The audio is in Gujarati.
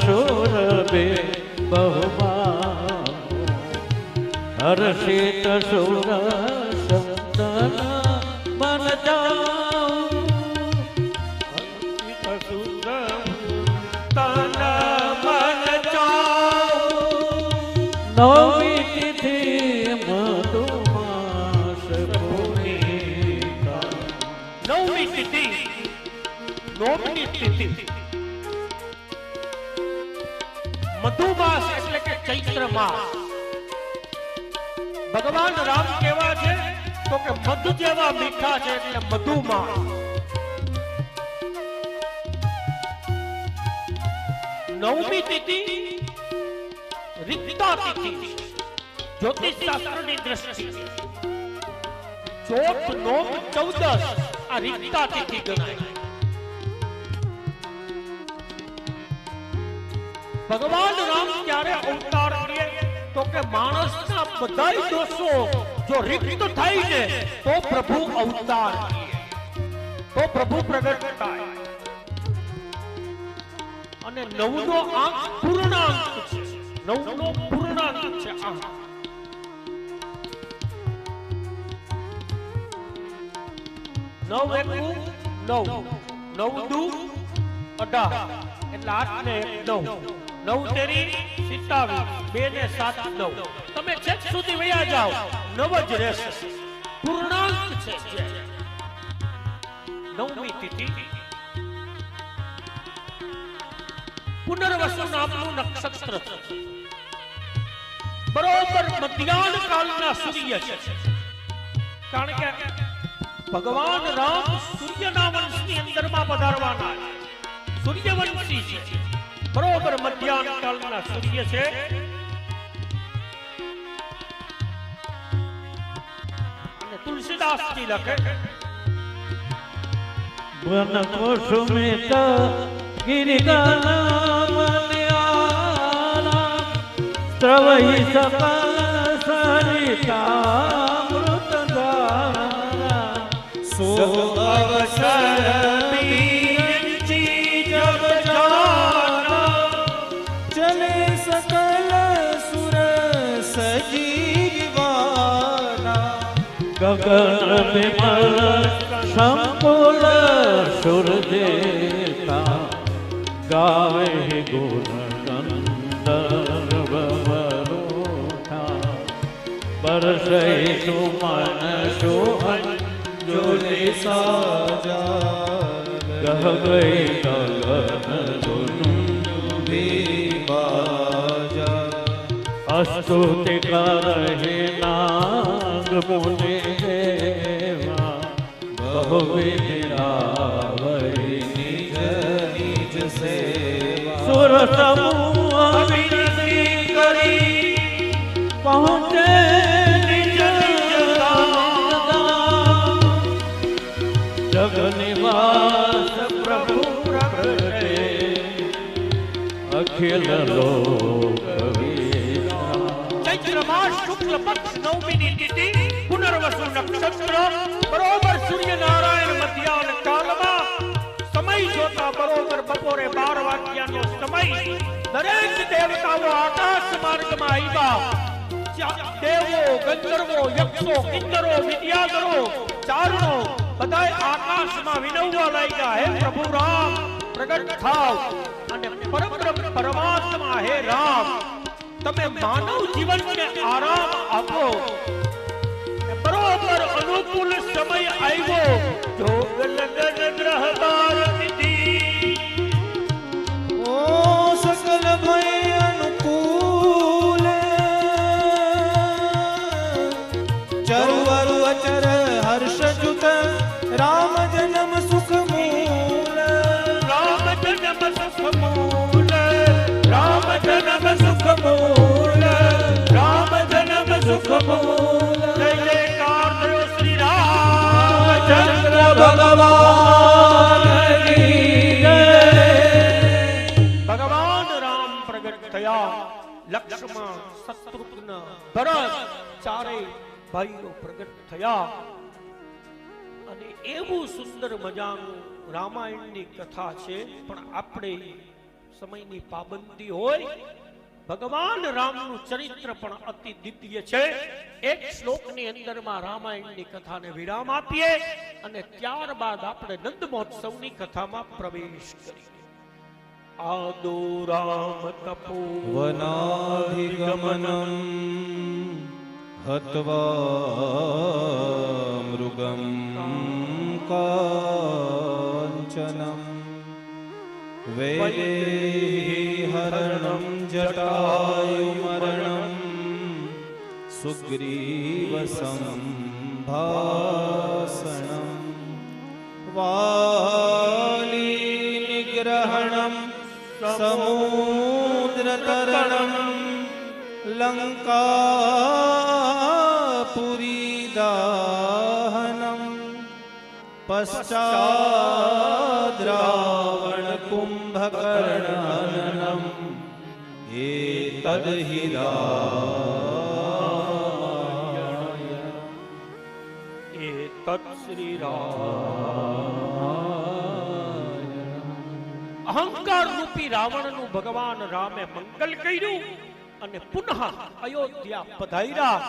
સુર બે બહુમા હર્ષિત સુર સંતન મન જાઉં હર્ષિત સુર તન મન જાઉં નવમી તિથિ મધુમાસ પુનીતા નવમી તિથિ નવમી તિથિ મધુમાસ એટલે કે ચૈત્ર માસ ભગવાન રામ કેવા છે તો કે મધ જેવા મીઠા છે એટલે મધુમાસ નવમી તિથિ રિક્તા તિથિ જ્યોતિષ શાસ્ત્રની દ્રષ્ટિએ ચોથ નોમ 14 આ રિક્તા તિથિ ગણાય ભગવાન રામ ક્યારે અવતાર લે તો કે માણસના બધાય દોષો જો રિક્ત થાય ને તો પ્રભુ અવતાર લે તો પ્રભુ પ્રગટ થાય અને નવનો આંક પૂર્ણાંક છે નવનો પૂર્ણાંક છે આંક નવ એકુ નવ નવ દુ 18 એટલે 8 ને 9 9 તેરી 27 2 ને 7 9 તમે છેક સુધી વયા જાઓ નવ જ રહેશે પૂર્ણાંક છે નવમી તિથિ પુનર્વસુ નામનું નક્ષત્ર છે બરોબર મધ્યાહન કાળના સૂર્ય છે કારણ કે ભગવાન રામ સૂર્યના વંશની અંદરમાં પધારવાના છે સૂર્યવંશી છે બરોબર મધ્યાહન કાળના સૂર્ય છે અને તુલસીદાસજી લખે વન કુસુમિત ગિરિગણમન્યાના સ્રવૈ સકલ સરિતામૃતધારા સો અવસર ગગન વિમલ સંકુલ સુરજેતા ગાવે ગુણ ગંધર્વ વરુઠા બરસે સુમન શોભન જોલે સાજા ગહ ગઈ ગગન ધુનુભે બાજા અસ્તુતિ કરહે નાગ મુનિ દેવા બહુવિધિ નિજ નિજ સેવા સુર સમૂહ વિનતી કરી પહોંચે નિજ નિજ ધામ જગ નિવાસ પ્રભુ પ્રગટે અખિલ લોક ચૈત્ર માસ શુક્લ પક્ષ નવમીની તિથિ પુનર્વસુ નક્ષત્ર બરોબર સૂર્યનારાયણ મધ્યાહન કાળમાં સમય જોતા બરોબર બપોરે 12 વાગ્યાનો સમય દરેક દેવતાઓ આકાશ માર્ગમાં આવ્યા દેવો ગંધર્વો યક્ષો કિન્નરો વિદ્યાધરો ચારણો બધાય આકાશમાં વિનવવા લાગ્યા હે પ્રભુ રામ પ્રગટ થાવ અને પરબ્રહ્મ પરમાત્મા હે રામ તમે માનવ જીવનને આરામ આપો બરોબર અનુકૂળ સમય આવ્યો જોગ લગન ગ્રહ બાર તિથિ ઓ સકલ ભય અનુકૂળ ચરવરુ અચર હર્ષ જુત રામ જન્મ સુખ મૂલ રામ જન્મ સુખ મૂલ રામ જન્મ સુખ મૂલ રામ જન્મ સુખ મૂલ જય જયકાર થયો શ્રી રામચંદ્ર ભગવાન કી જય ભગવાન રામ પ્રગટ થયા લક્ષ્મણ શત્રુઘ્ન ભરત ચારેય ભાઈઓ પ્રગટ થયા અને એવું સુંદર મજાનું રામાયણની કથા છે પણ આપણે સમયની પાબંદી હોય. ભગવાન રામનું ચરિત્ર પણ અતિ દિવ્ય છે. એક શ્લોકની અંદરમાં રામાયણની કથાને વિરામ આપીએ અને ત્યારબાદ આપણે નંદ મહોત્સવની કથામાં પ્રવેશ કરીએ. આદો રામ તપો વનાધિગમનમ હત્વા મૃગમ કાંચનમ વૈદેહી હરણમ જટાયુમરણમ સુગ્રીવ સંભાષણમ વાલી નિગ્રહણમ સમુદ્રતરણમ લંકાપુરી દાહનમ પશ્ચાદ રાવણ કુંભકર્ણનમ એતદ હિ રામાયણમ એતત્ શ્રી રામ. અહંકાર રૂપી રાવણનું ભગવાન રામે મંગલ કર્યું અને પુનઃ અયોધ્યા પધાર્યા.